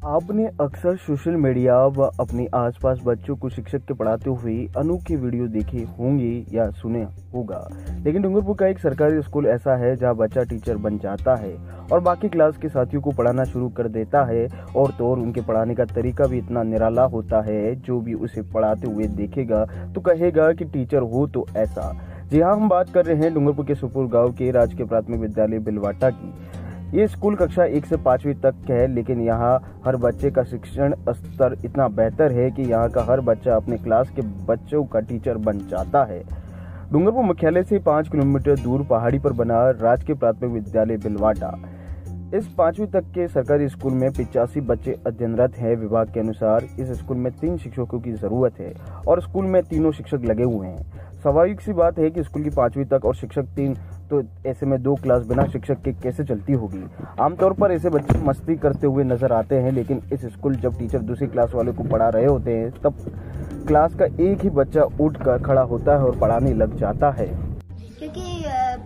आपने अक्सर social media व अपने आसपास बच्चों को शिक्षक के पढ़ाते हुए अनोखे वीडियो देखे होंगे या सुने होगा। लेकिन डूंगरपुर का एक सरकारी स्कूल ऐसा है जहां बच्चा टीचर बन जाता है और बाकी क्लास के साथियों को पढ़ाना शुरू कर देता है। और तो और उनके पढ़ाने का तरीका भी इतना निराला होता है, जो भी उसे पढ़ाते हुए देखेगा तो कहेगा कि टीचर हो तो ऐसा। जी हाँ, हम बात कर रहे हैं डूंगरपुर के सुपुर गाँव के राजकीय प्राथमिक विद्यालय बिलवाटा की। ये स्कूल कक्षा 1 से 5वीं तक है, लेकिन यहाँ हर बच्चे का शिक्षण स्तर इतना बेहतर है कि यहाँ का हर बच्चा अपने क्लास के बच्चों का टीचर बन जाता है। डूंगरपुर मुख्यालय से 5 किलोमीटर दूर पहाड़ी पर बना राजकीय प्राथमिक विद्यालय बिलवाटा। इस 5वीं तक के सरकारी स्कूल में 85 बच्चे अध्ययनरत हैं। विभाग के अनुसार इस स्कूल में 3 शिक्षकों की जरूरत है और स्कूल में तीनों शिक्षक लगे हुए हैं। स्वाभाविक सी बात है कि स्कूल की 5वीं तक और शिक्षक 3, तो ऐसे में 2 क्लास बिना शिक्षक के कैसे चलती होगी। आमतौर पर ऐसे बच्चे मस्ती करते हुए नजर आते हैं, लेकिन इस स्कूल जब टीचर दूसरी क्लास वाले को पढ़ा रहे होते हैं तब क्लास का एक ही बच्चा उठकर खड़ा होता है और पढ़ाने लग जाता है। क्योंकि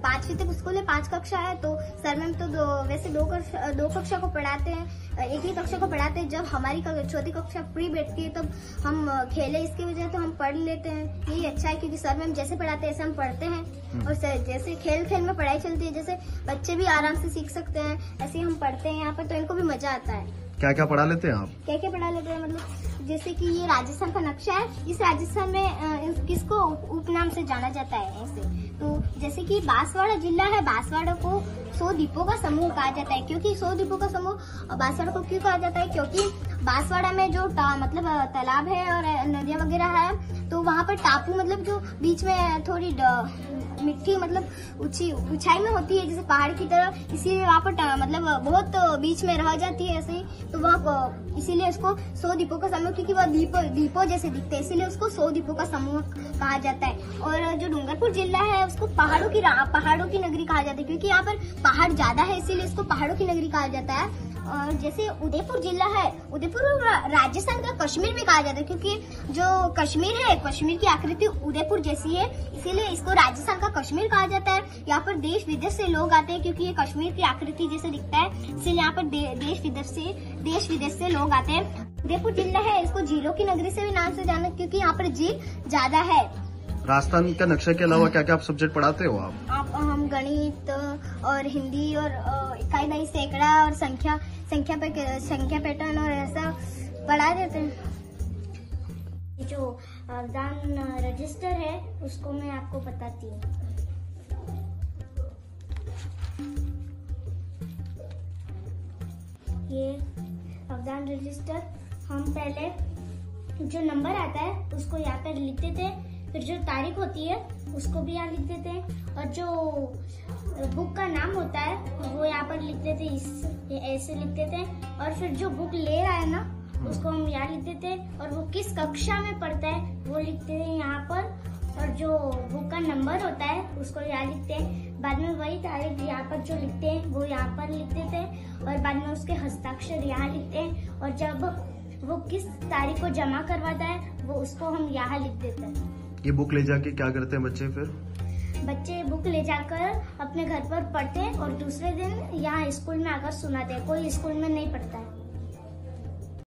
5वीं तक स्कूल है, 5 कक्षा है, तो सर मैम तो वैसे दो कक्षा को पढ़ाते हैं, एक ही कक्षा को पढ़ाते हैं। जब हमारी छोटी कक्षा फ्री बैठती है तब हम खेले इसकी वजह तो हम पढ़ लेते हैं। यही अच्छा है क्योंकि सर मैम जैसे पढ़ाते हैं ऐसे हम पढ़ते हैं और जैसे खेल खेल में पढ़ाई चलती है, जैसे बच्चे भी आराम से सीख सकते हैं, ऐसे ही हम पढ़ते हैं यहाँ पर, तो इनको भी मजा आता है। क्या क्या पढ़ा लेते हैं आप? क्या क्या पढ़ा लेते हैं मतलब जैसे कि ये राजस्थान का नक्शा है, इस राजस्थान में किसको उपनाम से जाना जाता है ऐसे, तो जैसे कि बांसवाड़ा जिला है, बांसवाड़ा को 100 द्वीपों का समूह कहा जाता है। क्योंकि 100 द्वीपों का समूह बांसवाड़ा को क्यों कहा जाता है? क्योंकि बांसवाड़ा में जो मतलब तालाब है और नदियां वगैरह है, तो वहाँ पर टापू मतलब जो बीच में थोड़ी मिट्टी मतलब ऊंचाई में होती है जैसे पहाड़ की तरह, इसीलिए वहाँ पर मतलब बहुत बीच में रह जाती है ऐसे ही, तो वह इसीलिए उसको 100 द्वीपों का समूह, क्योंकि वह द्वीपों जैसे दिखते हैं, इसीलिए उसको 100 द्वीपों का समूह कहा जाता है। और जो डूंगरपुर जिला है उसको पहाड़ों की नगरी कहा जाता है, क्योंकि यहाँ पर पहाड़ ज्यादा है, इसीलिए इसको पहाड़ों की नगरी कहा जाता है। और जैसे उदयपुर जिला है, उदयपुर राजस्थान का कश्मीर भी कहा जाता है, क्योंकि जो कश्मीर है, कश्मीर की आकृति उदयपुर जैसी है, इसीलिए इसको राजस्थान का कश्मीर कहा जाता है। यहाँ पर देश विदेश से लोग आते हैं, क्योंकि ये कश्मीर की आकृति जैसे दिखता है, इसीलिए यहाँ पर देश विदेश से लोग आते हैं। उदयपुर जिला है, इसको झीलों की नगरी से भी नाम से जाना, क्योंकि यहाँ पर झील ज्यादा है। राजस्थान का नक्शा के अलावा क्या क्या आप सब्जेक्ट पढ़ाते हो आप? हम गणित और हिंदी और इकाई सैकड़ा और संख्या पैटर्न और ऐसा पढ़ा देते हैं। जो अवदान रजिस्टर है उसको मैं आपको बताती हूँ। ये अवदान रजिस्टर हम पहले जो नंबर आता है उसको यहाँ पर लिखते थे, फिर जो तारीख होती है उसको भी यहाँ लिख देते हैं, और जो बुक का नाम होता है वो यहाँ पर लिख देते हैं, ऐसे लिख देते हैं। और फिर जो बुक ले रहा है ना उसको हम यहाँ लिख देते हैं, और वो किस कक्षा में पढ़ता है वो लिखते हैं यहाँ पर, और जो बुक का नंबर होता है उसको यहाँ लिखते हैं। बाद में वही तारीख यहाँ पर जो लिखते हैं वो यहाँ पर लिख देते हैं, और बाद में उसके हस्ताक्षर यहाँ लिखते हैं, और जब वो किस तारीख को जमा करवाता है वो उसको हम यहाँ लिख देते हैं। ये बुक ले जाके क्या करते हैं बच्चे? फिर बच्चे बुक ले जाकर अपने घर पर पढ़ते हैं और दूसरे दिन यहाँ स्कूल में आकर सुनाते हैं। कोई स्कूल में नहीं पढ़ता है।